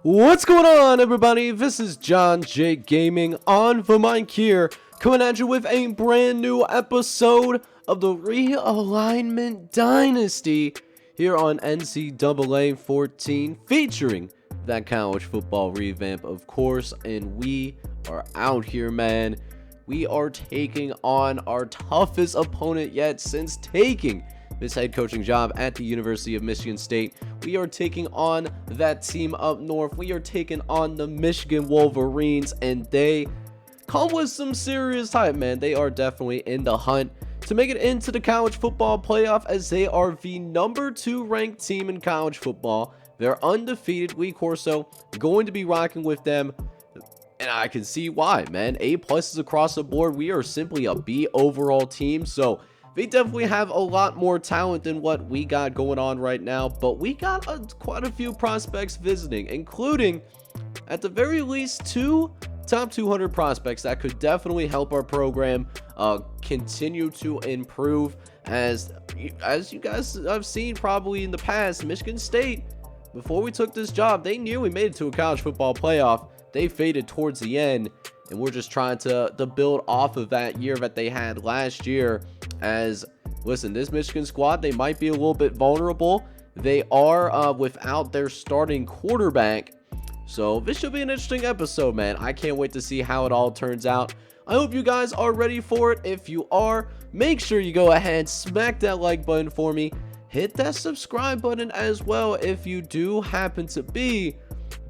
What's going on, everybody? This is John J Gaming on the mic here, coming at you with a brand new episode of the Realignment Dynasty here on NCAA 14, featuring that college football revamp, of course. And we are out here, man. We are taking on our toughest opponent yet since taking this head coaching job at the University of Michigan State. We are taking on that team up north. We are taking on the Michigan Wolverines, and they come with some serious hype, man. They are definitely in the hunt to make it into the college football playoff, as they are the number 2 ranked team in college football. They're undefeated. We, of course, going to be rocking with them, and I can see why, man. A+ across the board. We are simply a B overall team, so they definitely have a lot more talent than what we got going on right now, but we got quite a few prospects visiting, including, at the very least, 2 top 200 prospects that could definitely help our program continue to improve. As you guys have seen probably in the past, Michigan State, before we took this job, they knew we made it to a college football playoff. They faded towards the end, and we're just trying to build off of that year that they had last year. As, listen, this Michigan squad, they might be a little bit vulnerable. They are without their starting quarterback. So this should be an interesting episode, man. I can't wait to see how it all turns out. I hope you guys are ready for it. If you are, make sure you go ahead, smack that like button for me. Hit that subscribe button as well if you do happen to be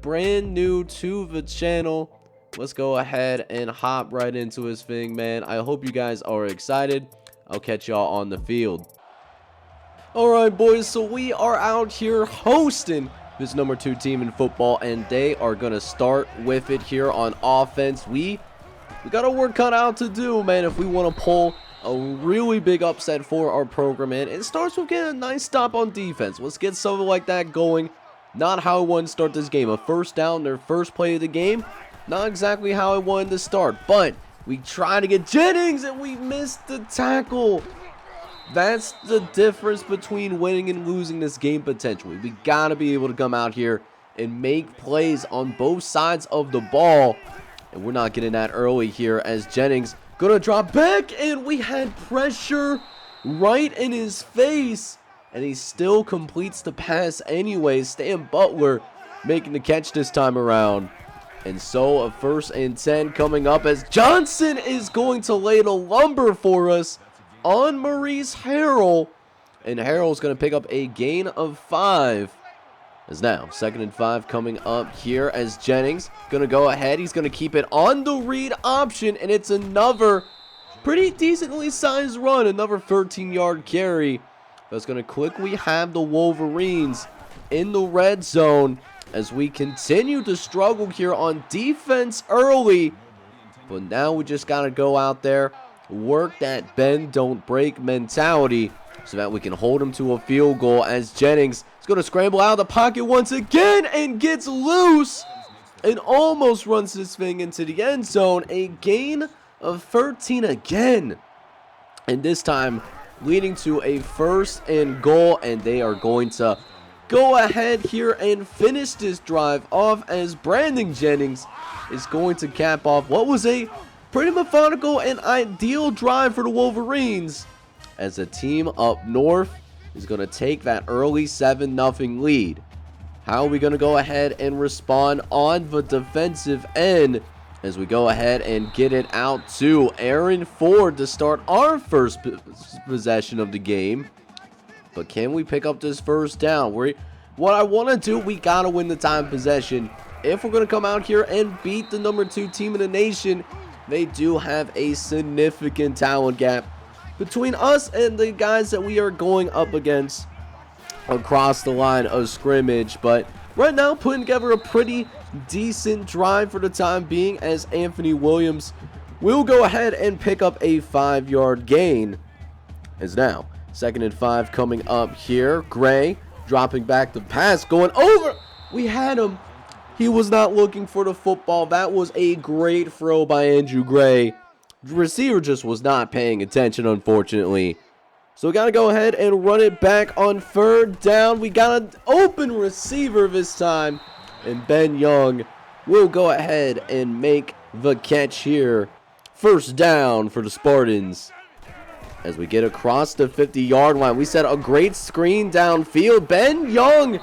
brand new to the channel. Let's go ahead and hop right into this thing, man. I hope you guys are excited. I'll catch y'all on the field. Alright, boys, so we are out here hosting this number 2 team in football, and they are going to start with it here on offense. We got our work cut out to do, man, if we want to pull a really big upset for our program. And it starts with getting a nice stop on defense. Let's get something like that going. Not how I wanted to start this game. A first down, their first play of the game. Not exactly how I wanted to start, but we tried to get Jennings and we missed the tackle. That's the difference between winning and losing this game potentially. We got to be able to come out here and make plays on both sides of the ball. And we're not getting that early here, as Jennings going to drop back, and we had pressure right in his face. And he still completes the pass anyway. Stan Butler making the catch this time around. And so a 1st and 10 coming up, as Johnson is going to lay the lumber for us on Maurice Harrell. And Harrell's going to pick up a gain of 5. As now 2nd and 5 coming up here, as Jennings going to go ahead. He's going to keep it on the read option, and it's another pretty decently sized run. Another 13-yard carry. That's going to quickly have the Wolverines in the red zone, as we continue to struggle here on defense early. But now we just got to go out there, work that bend, don't break mentality, so that we can hold them to a field goal, as Jennings is going to scramble out of the pocket once again and gets loose and almost runs this thing into the end zone. A gain of 13 again. And this time leading to a 1st and goal, and they are going to go ahead here and finish this drive off, as Brandon Jennings is going to cap off what was a pretty methodical and ideal drive for the Wolverines, as the team up north is going to take that early 7-0 lead. How are we going to go ahead and respond on the defensive end, as we go ahead and get it out to Aaron Ford to start our first possession of the game? But can we pick up this first down? What I want to do, we got to win the time possession. If we're going to come out here and beat the number 2 team in the nation, they do have a significant talent gap between us and the guys that we are going up against across the line of scrimmage. But right now, putting together a pretty decent drive for the time being, as Anthony Williams will go ahead and pick up a 5-yard gain. As now 2nd and 5 coming up here. Gray dropping back the pass, going over. We had him. He was not looking for the football. That was a great throw by Andrew Gray. The receiver just was not paying attention, unfortunately. So we got to go ahead and run it back on 3rd down. We got an open receiver this time. And Ben Young will go ahead and make the catch here. First down for the Spartans. As we get across the 50-yard line, we set a great screen downfield. Ben Young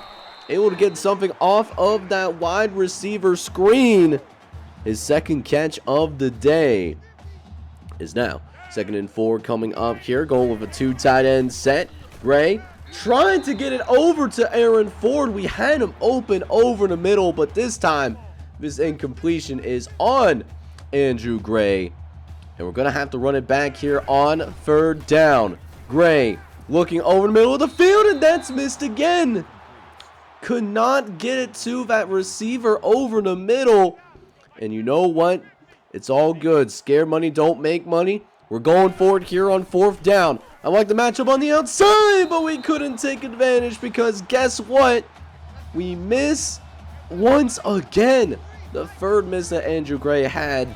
able to get something off of that wide receiver screen. His second catch of the day is now 2nd and 4 coming up here. Going with a 2 tight end set. Gray trying to get it over to Aaron Ford. We had him open over the middle, but this time this incompletion is on Andrew Gray. And we're going to have to run it back here on 3rd down. Gray looking over the middle of the field, and that's missed again. Could not get it to that receiver over the middle. And you know what? It's all good. Scare money don't make money. We're going forward here on 4th down. I like the matchup on the outside, but we couldn't take advantage because guess what? We miss once again. The 3rd miss that Andrew Gray had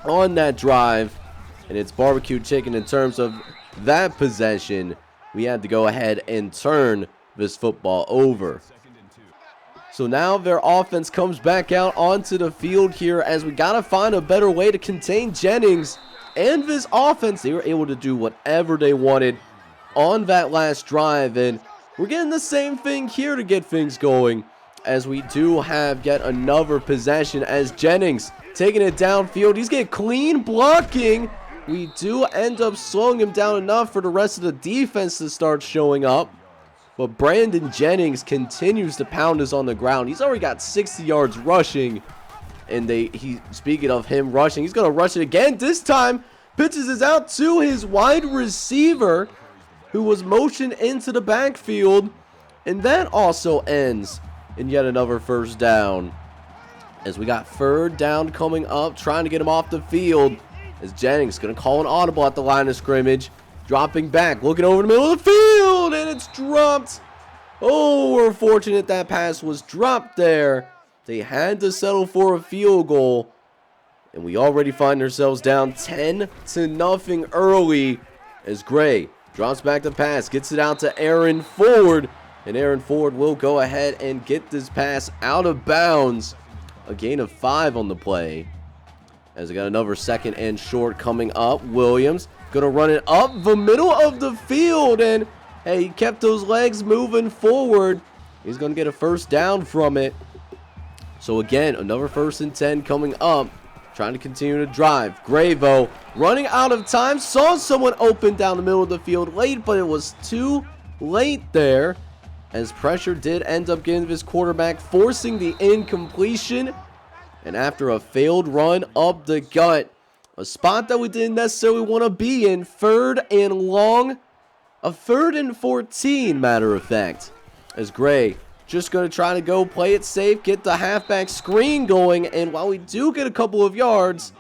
on that drive, and it's barbecue chicken in terms of that possession. We had to go ahead and turn this football over. So now their offense comes back out onto the field here as we got to find a better way to contain Jennings and this offense. They were able to do whatever they wanted on that last drive, and we're getting the same thing here to get things going as we do have yet another possession as Jennings taking it downfield. He's getting clean blocking. We do end up slowing him down enough for the rest of the defense to start showing up. But Brandon Jennings continues to pound us on the ground. He's already got 60 yards rushing. And speaking of him rushing, he's going to rush it again. This time, pitches it out to his wide receiver, who was motioned into the backfield. And that also ends in yet another first down. As we got 3rd down coming up, trying to get him off the field. As Jennings going to call an audible at the line of scrimmage. Dropping back, looking over the middle of the field, and it's dropped. Oh, we're fortunate that pass was dropped there. They had to settle for a field goal. And we already find ourselves down 10-0 early. As Gray drops back the pass, gets it out to Aaron Ford. And Aaron Ford will go ahead and get this pass out of bounds. A gain of 5 on the play. As we got another 2nd and short coming up. Williams going to run it up the middle of the field. And hey, he kept those legs moving forward. He's going to get a first down from it. So again, another 1st and 10 coming up. Trying to continue to drive. Gravo running out of time. Saw someone open down the middle of the field late, but it was too late there. As pressure did end up getting this quarterback, forcing the incompletion. And after a failed run up the gut, a spot that we didn't necessarily want to be in, 3rd and long, a 3rd and 14, matter of fact. As Gray just going to try to go play it safe, get the halfback screen going, and while we do get a couple of yards,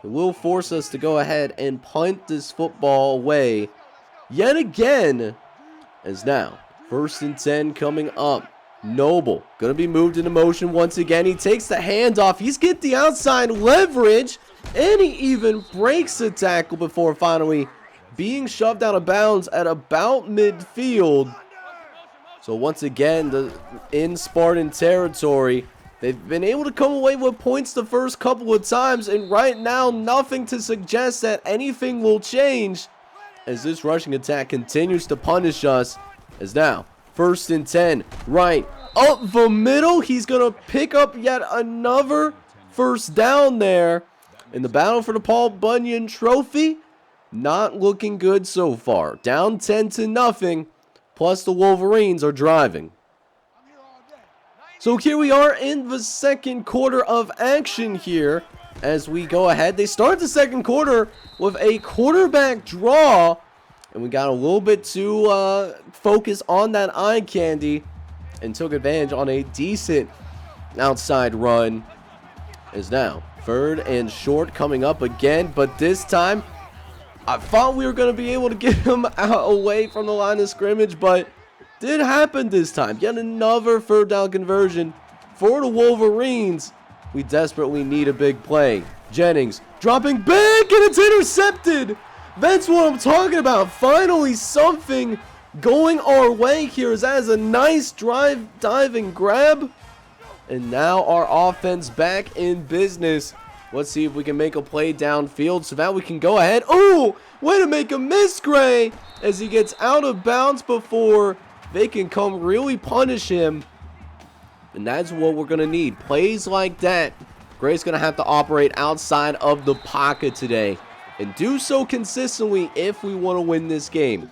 it will force us to go ahead and punt this football away yet again. As now, 1st and 10 coming up. Noble going to be moved into motion once again. He takes the handoff. He's get the outside leverage, and he even breaks the tackle before finally being shoved out of bounds at about midfield. So once again, in Spartan territory, they've been able to come away with points the first couple of times, and right now, nothing to suggest that anything will change as this rushing attack continues to punish us. As now, 1st and 10, right up the middle. He's going to pick up yet another first down there. In the battle for the Paul Bunyan Trophy, not looking good so far. Down 10-0, plus the Wolverines are driving. So here we are in the 2nd quarter of action here as we go ahead. They start the 2nd quarter with a quarterback draw, and we got a little bit too focused on that eye candy and took advantage on a decent outside run. Is now 3rd and short coming up again, but this time I thought we were going to be able to get him out away from the line of scrimmage, but did happen this time. Yet another 3rd down conversion for the Wolverines. We desperately need a big play. Jennings dropping back, and it's intercepted. That's what I'm talking about. Finally something going our way here, as that is a nice diving grab. And now our offense back in business. Let's see if we can make a play downfield so that we can go ahead. Oh, way to make a miss, Gray, as he gets out of bounds before they can come really punish him. And that's what we're going to need. Plays like that. Gray's going to have to operate outside of the pocket today and do so consistently if we want to win this game.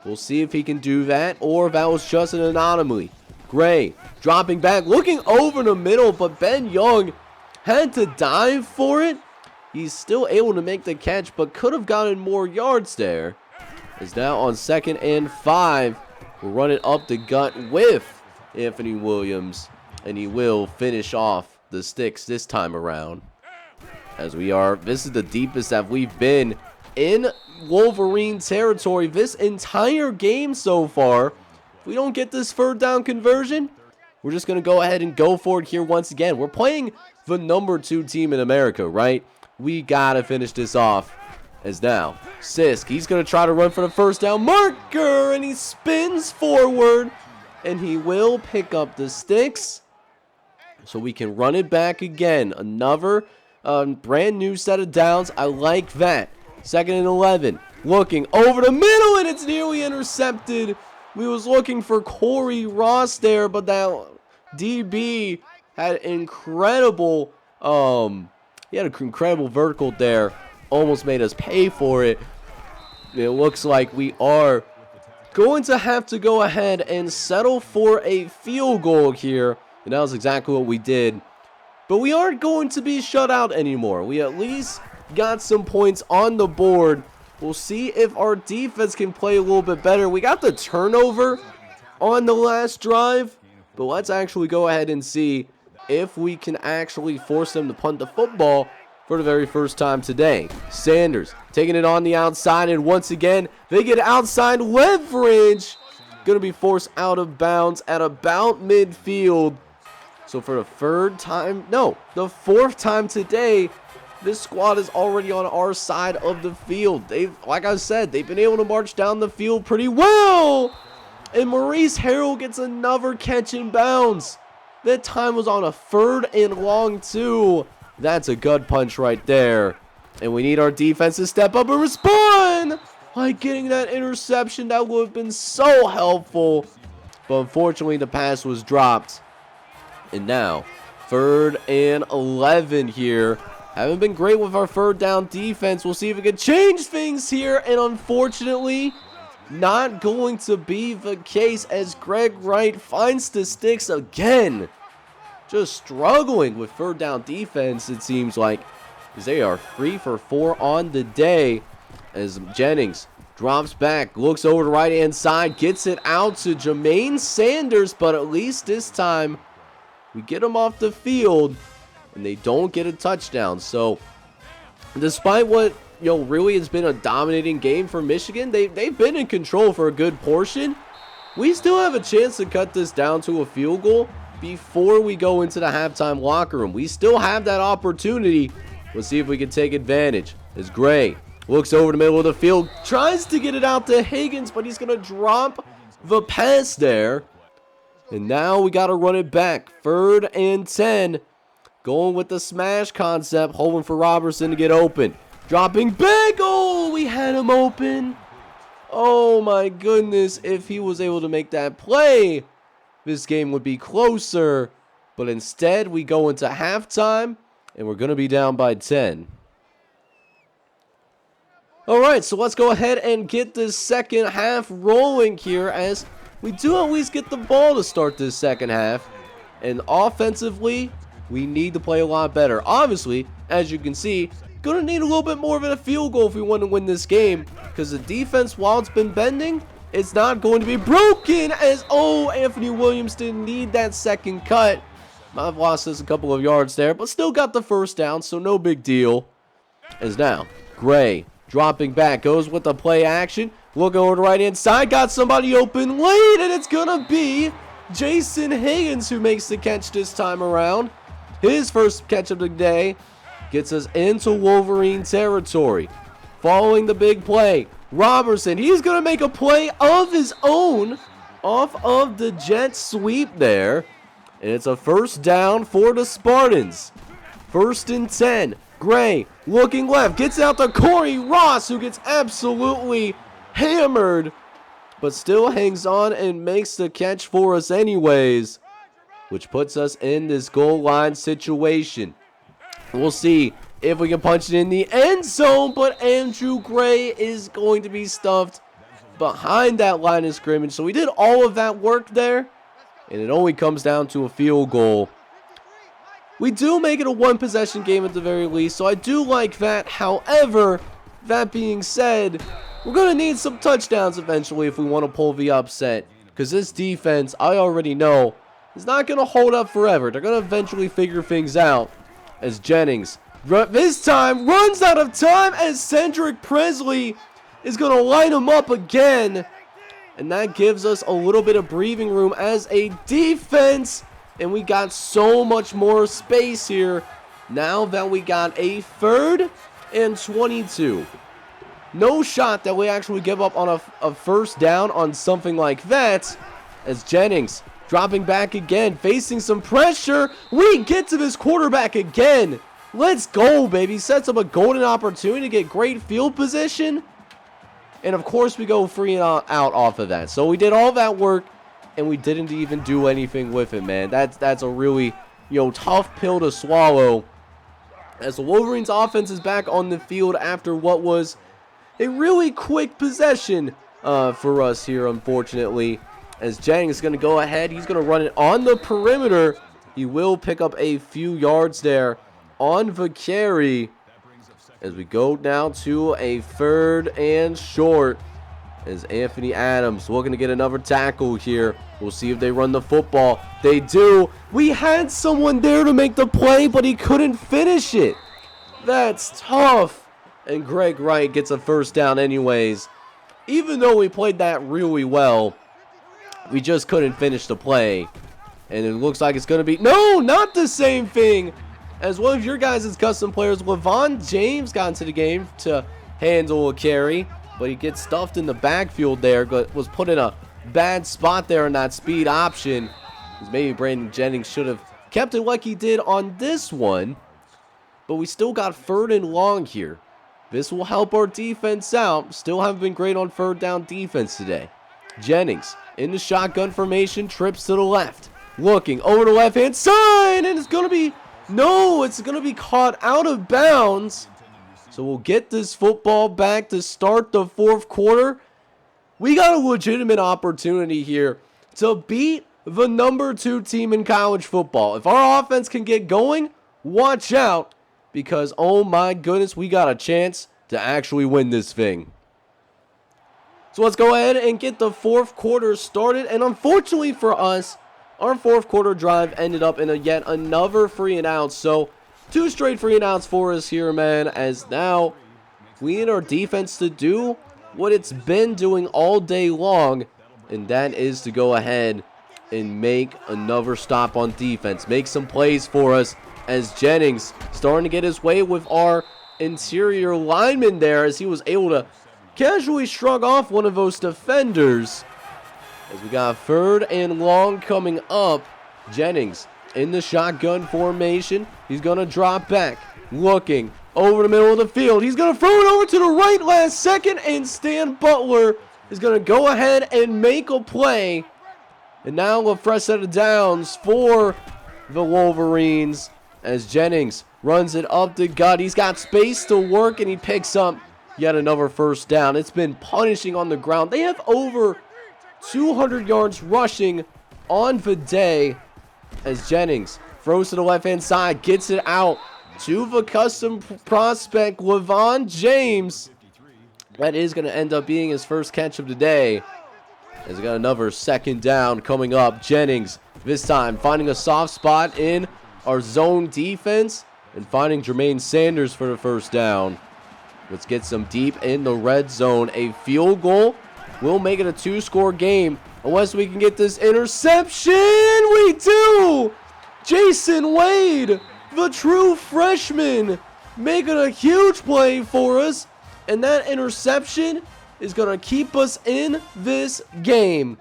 We'll see if he can do that or if that was just an anomaly. Gray dropping back, looking over the middle, but Ben Young had to dive for it. He's still able to make the catch, but could have gotten more yards there. Is now on 2nd and 5. We'll run it up the gut with Anthony Williams, and he will finish off the sticks this time around. This is the deepest that we've been in Wolverine territory this entire game so far. If we don't get this 3rd down conversion, we're just going to go ahead and go for it here once again. We're playing the number 2 team in America, right? We got to finish this off. As now, Sisk, he's going to try to run for the 1st down marker, and he spins forward, and he will pick up the sticks, so we can run it back again. Another brand new set of downs. I like that. 2nd and 11, looking over the middle, and it's nearly intercepted. We was looking for Corey Ross there, but that DB had incredible, incredible vertical there. Almost made us pay for it. It looks like we are going to have to go ahead and settle for a field goal here. And that was exactly what we did. But we aren't going to be shut out anymore. We at least got some points on the board. We'll see if our defense can play a little bit better. We got the turnover on the last drive. But let's actually go ahead and see if we can actually force them to punt the football for the very first time today. Sanders taking it on the outside, and once again, they get outside leverage. Going to be forced out of bounds at about midfield. So for the 4th time today, this squad is already on our side of the field. Like I said, they've been able to march down the field pretty well. And Maurice Harrell gets another catch in bounds. That time was on a 3rd and long too. That's a gut punch right there. And we need our defense to step up and respond. Like getting that interception, that would have been so helpful. But unfortunately, the pass was dropped. And now, 3rd and 11 here. Haven't been great with our 3rd down defense. We'll see if we can change things here. And unfortunately, not going to be the case as Greg Wright finds the sticks again. Just struggling with 3rd down defense, it seems like, because they are 3 for 4 on the day. As Jennings drops back, looks over the right-hand side, gets it out to Jermaine Sanders, but at least this time we get him off the field, and they don't get a touchdown. So, despite what really has been a dominating game for Michigan, they've been in control for a good portion. We still have a chance to cut this down to a field goal before we go into the halftime locker room. We still have that opportunity. Let's see if we can take advantage. As Gray looks over the middle of the field, tries to get it out to Higgins, but he's going to drop the pass there. And now we got to run it back. 3rd and 10. Going with the smash concept, hoping for Robertson to get open. Dropping back. Oh, we had him open. Oh my goodness. If he was able to make that play, this game would be closer, but instead we go into halftime, and we're going to be down by 10. All right, so let's go ahead and get this 2nd half rolling here, as we do at least get the ball to start this 2nd half. And offensively, we need to play a lot better. Obviously, as you can see, going to need a little bit more of a field goal if we want to win this game, because the defense, while it's been bending, it's not going to be broken, as, Anthony Williams didn't need that 2nd cut. Might have lost us a couple of yards there, but still got the 1st down, so no big deal. As now, Gray dropping back, goes with the play action. Looking over the right-hand side, got somebody open late, and it's going to be Jason Higgins who makes the catch this time around. His first catch of the day gets us into Wolverine territory. Following the big play, Robertson, he's going to make a play of his own off of the jet sweep there. And it's a first down for the Spartans. 1st and 10. Gray looking left. Gets out to Corey Ross, who gets absolutely hammered. But still hangs on and makes the catch for us anyways. Which puts us in this goal line situation. We'll see if we can punch it in the end zone. But Andrew Gray is going to be stuffed behind that line of scrimmage. So we did all of that work there. And it only comes down to a field goal. We do make it a one-possession game at the very least, so I do like that. However, that being said, we're going to need some touchdowns eventually if we want to pull the upset. Because this defense, I already know, is not going to hold up forever. They're going to eventually figure things out. As Jennings, this time, runs out of time as Cedric Presley is going to line him up again. And that gives us a little bit of breathing room as a defense. And we got so much more space here now that we got a 3rd and 22. No shot that we actually give up on a first down on something like that. As Jennings dropping back again, facing some pressure. We get to this quarterback again. Let's go, baby. Sets up a golden opportunity to get great field position. And of course we go free and out off of that. So we did all that work and we didn't even do anything with it, man. That's a really, tough pill to swallow. As the Wolverines offense is back on the field after what was a really quick possession for us here, unfortunately. As Jennings is going to go ahead. He's going to run it on the perimeter. He will pick up a few yards there on the carry. As we go down to a 3rd and short. As Anthony Adams looking to get another tackle here. We'll see if they run the football. They do. We had someone there to make the play, but he couldn't finish it. That's tough. And Greg Wright gets a first down anyways. Even though we played that really well, we just couldn't finish the play. And it looks like it's going to be... No, not the same thing. As one of your guys' custom players, Levon James got into the game to handle a carry. But he gets stuffed in the backfield there. But was put in a bad spot there in that speed option. Maybe Brandon Jennings should have kept it like he did on this one. But we still got 3rd and long here. This will help our defense out. Still haven't been great on 3rd down defense today. Jennings in the shotgun formation. Trips to the left. Looking over the left-hand side. And it's going to be... No, it's going to be caught out of bounds. So we'll get this football back to start the 4th quarter. We got a legitimate opportunity here to beat the number 2 team in college football. If our offense can get going, watch out. Because, oh my goodness, we got a chance to actually win this thing. So let's go ahead and get the 4th quarter started. And unfortunately for us, our 4th quarter drive ended up in yet another free and out. So 2 straight free and outs for us here, man. As now we need our defense to do what it's been doing all day long. And that is to go ahead and make another stop on defense. Make some plays for us. As Jennings starting to get his way with our interior lineman there. As he was able to casually shrug off one of those defenders. As we got 3rd and long coming up. Jennings in the shotgun formation. He's going to drop back. Looking over the middle of the field. He's going to throw it over to the right last second. And Stan Butler is going to go ahead and make a play. And now a fresh set of downs for the Wolverines. As Jennings runs it up the gut. He's got space to work. And he picks up yet another first down. It's been punishing on the ground. They have over 200 yards rushing on the day. As Jennings throws to the left-hand side. Gets it out to the custom prospect, Levon James. That is going to end up being his first catch of the day. As we got another 2nd down coming up. Jennings, this time, finding a soft spot in our zone defense. And finding Jermaine Sanders for the first down. Let's get some deep in the red zone. A field goal will make it a 2-score game. Unless we can get this interception. We do! Jason Wade, the true freshman, making a huge play for us. And that interception is going to keep us in this game.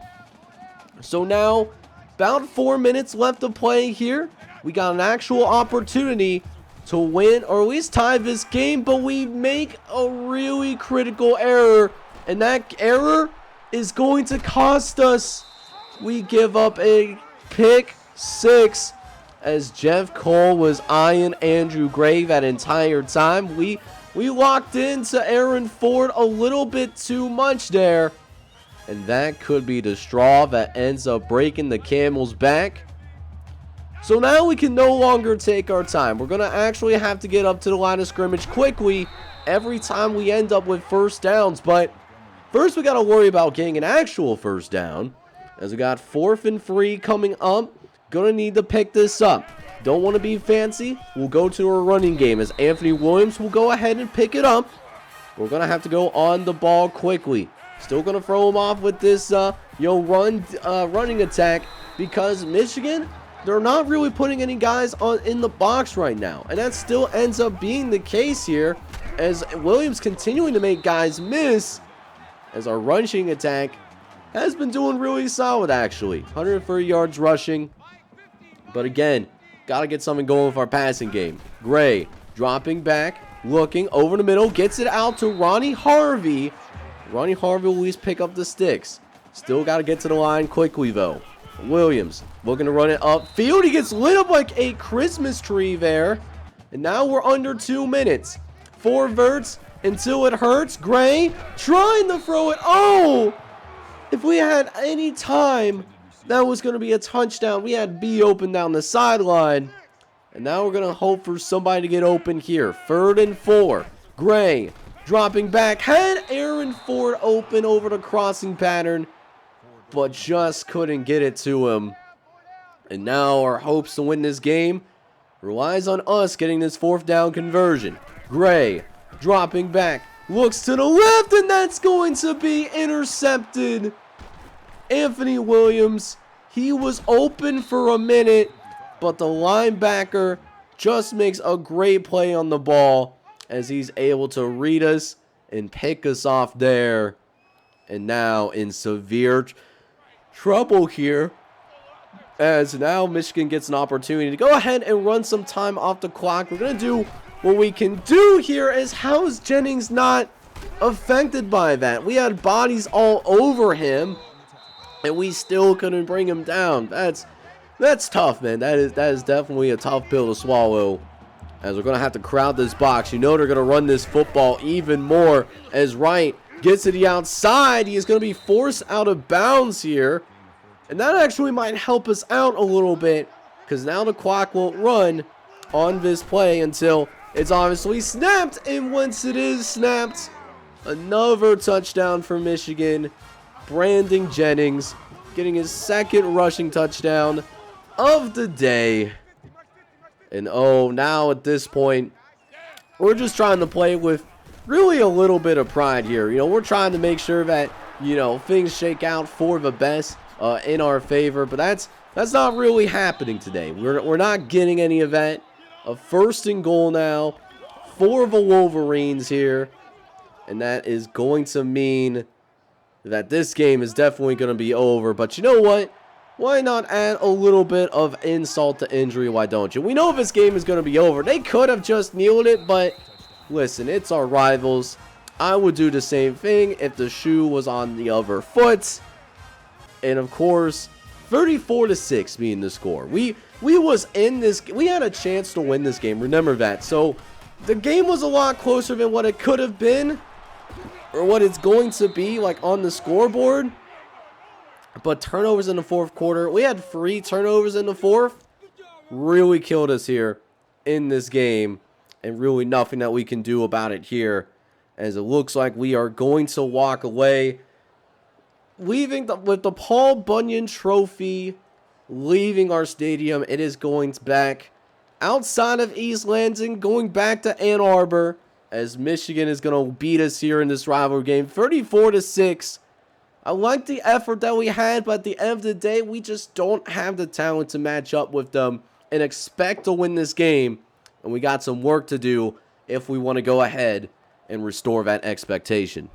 So now About 4 minutes left to play here. We got an actual opportunity to win or at least tie this game, but we make a really critical error, and that error is going to cost us. We give up a pick 6 as Jeff Cole was eyeing Andrew Gray that entire time. We locked into Aaron Ford a little bit too much there, and that could be the straw that ends up breaking the camel's back. So now we can no longer take our time. We're going to actually have to get up to the line of scrimmage quickly every time we end up with first downs. But first we got to worry about getting an actual first down, as we got 4th and 3 coming up. Going to need to pick this up. Don't want to be fancy. We'll go to a running game as Anthony Williams will go ahead and pick it up. We're going to have to go on the ball quickly. Still going to throw him off with this running attack, because Michigan, they're not really putting any guys in the box right now. And that still ends up being the case here, as Williams continuing to make guys miss, as our rushing attack has been doing really solid actually. 130 yards rushing. But again, got to get something going with our passing game. Gray dropping back, looking over the middle, gets it out to Ronnie Harvey. Ronnie Harvey will at least pick up the sticks. Still got to get to the line quickly though. Williams looking to run it upfield. He gets lit up like a Christmas tree there. And now we're under 2 minutes. 4 verts until it hurts. Gray trying to throw it. Oh! If we had any time, that was going to be a touchdown. We had B open down the sideline. And now we're going to hope for somebody to get open here. 3rd and 4. Gray dropping back. Had Aaron Ford open over the crossing pattern, but just couldn't get it to him. And now our hopes to win this game relies on us getting this 4th down conversion. Gray dropping back, looks to the left, and that's going to be intercepted. Anthony Williams, he was open for a minute, but the linebacker just makes a great play on the ball as he's able to read us and pick us off there. And now in severe trouble here, as now Michigan gets an opportunity to go ahead and run some time off the clock. We're going to do what we can do here. Is how is Jennings not affected by that? We had bodies all over him, and we still couldn't bring him down. That's tough, man. That is definitely a tough pill to swallow, as we're going to have to crowd this box. You know they're going to run this football even more, as Wright gets to the outside. He is going to be forced out of bounds here. And that actually might help us out a little bit, because now the clock won't run on this play until it's obviously snapped. And once it is snapped, another touchdown for Michigan. Brandon Jennings getting his 2nd rushing touchdown of the day. And oh, now at this point, we're just trying to play with really a little bit of pride here. You know, we're trying to make sure that, you know, things shake out for the best in our favor, but that's not really happening today. We're not getting any of that. A 1st and goal now for the Wolverines here, and that is going to mean that this game is definitely going to be over. But you know what? Why not add a little bit of insult to injury? Why don't you? We know this game is going to be over. They could have just kneeled it, but listen, it's our rivals. I would do the same thing if the shoe was on the other foot. And of course, 34-6 being the score. We was in this. We had a chance to win this game. Remember that. So the game was a lot closer than what it could have been, or what it's going to be like on the scoreboard. But turnovers in the 4th quarter. We had 3 turnovers in the 4th. Really killed us here in this game, and really nothing that we can do about it here, as it looks like we are going to walk away, leaving with the Paul Bunyan Trophy leaving our stadium. It is going back outside of East Lansing, going back to Ann Arbor, as Michigan is going to beat us here in this rivalry game, 34-6. I like the effort that we had, but at the end of the day, we just don't have the talent to match up with them and expect to win this game. And we got some work to do if we want to go ahead and restore that expectation.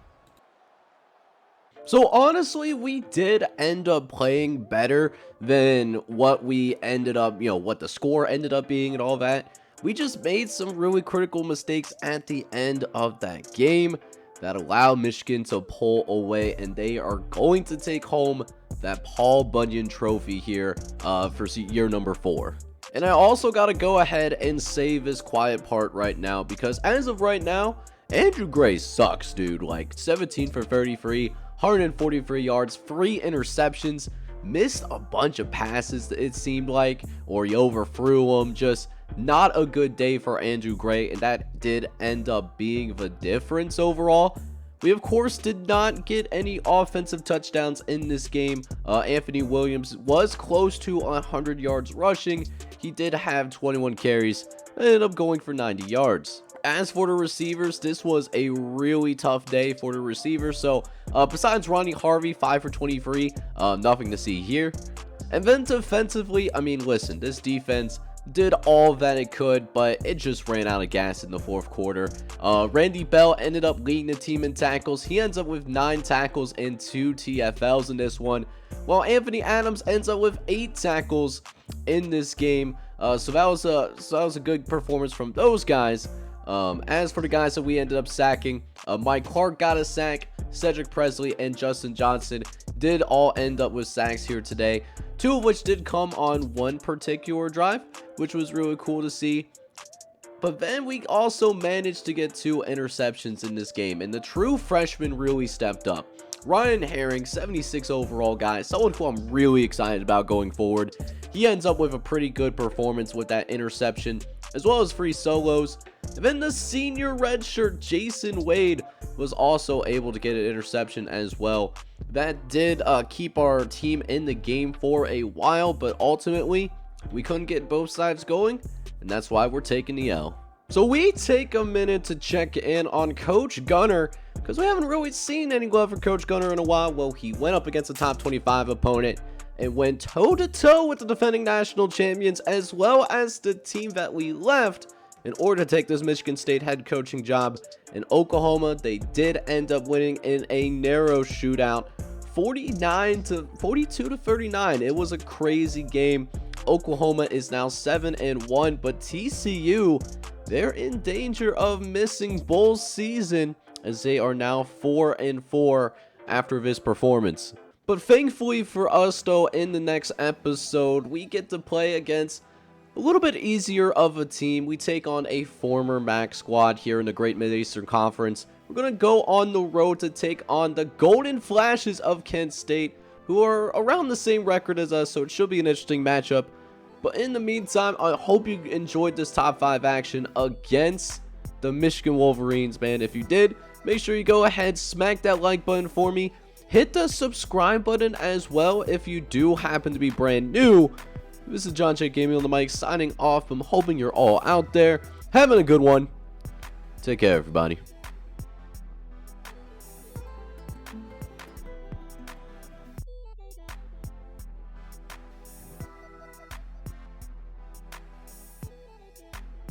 So honestly, we did end up playing better than what we ended up, what the score ended up being and all that. We just made some really critical mistakes at the end of that game that allowed Michigan to pull away, and they are going to take home that Paul Bunyan trophy here for year number 4. And I also got to go ahead and save this quiet part right now, because as of right now, Andrew Gray sucks, dude. Like 17 for 33, 143 yards, 3 interceptions, missed a bunch of passes, it seemed like, or he overthrew them. Just not a good day for Andrew Gray, and that did end up being the difference overall. We, of course, did not get any offensive touchdowns in this game. Anthony Williams was close to 100 yards rushing. He did have 21 carries, ended up going for 90 yards. As for the receivers, this was a really tough day for the receivers. So, besides Ronnie Harvey, 5 for 23, nothing to see here. And then defensively, I mean, listen, this defense did all that it could, but it just ran out of gas in the fourth quarter. Randy Bell ended up leading the team in tackles. He ends up with 9 tackles and 2 TFLs in this one, while Anthony Adams ends up with 8 tackles in this game. So that was a good performance from those guys. As for the guys that we ended up sacking, Mike Clark got a sack, Cedric Presley and Justin Johnson did all end up with sacks here today, 2 of which did come on one particular drive, which was really cool to see. But then we also managed to get 2 interceptions in this game, and the true freshman really stepped up. Ryan Herring, 76 overall guy, someone who I'm really excited about going forward. He ends up with a pretty good performance with that interception, as well as free solos. And then the senior redshirt Jason Wade was also able to get an interception as well. That did keep our team in the game for a while, but ultimately we couldn't get both sides going, and that's why we're taking the L. So we take a minute to check in on Coach Gunner, because we haven't really seen any love for Coach Gunner in a while. Well, he went up against a top 25 opponent and went toe-to-toe with the defending national champions, as well as the team that we left in order to take this Michigan State head coaching job in Oklahoma. They did end up winning in a narrow shootout, 42 to 39. It was a crazy game. Oklahoma is now 7-1, but TCU, they're in danger of missing bowl season, as they are now 4-4 after this performance. But thankfully for us, though, in the next episode, we get to play against a little bit easier of a team. We take on a former MAC squad here in the Great Mid-Eastern Conference. We're going to go on the road to take on the Golden Flashes of Kent State, who are around the same record as us, so it should be an interesting matchup. But in the meantime, I hope you enjoyed this top 5 action against the Michigan Wolverines, man. If you did, make sure you go ahead, smack that like button for me. Hit the subscribe button as well if you do happen to be brand new. This is John J. Gaming on the mic, signing off. I'm hoping you're all out there having a good one. Take care, everybody.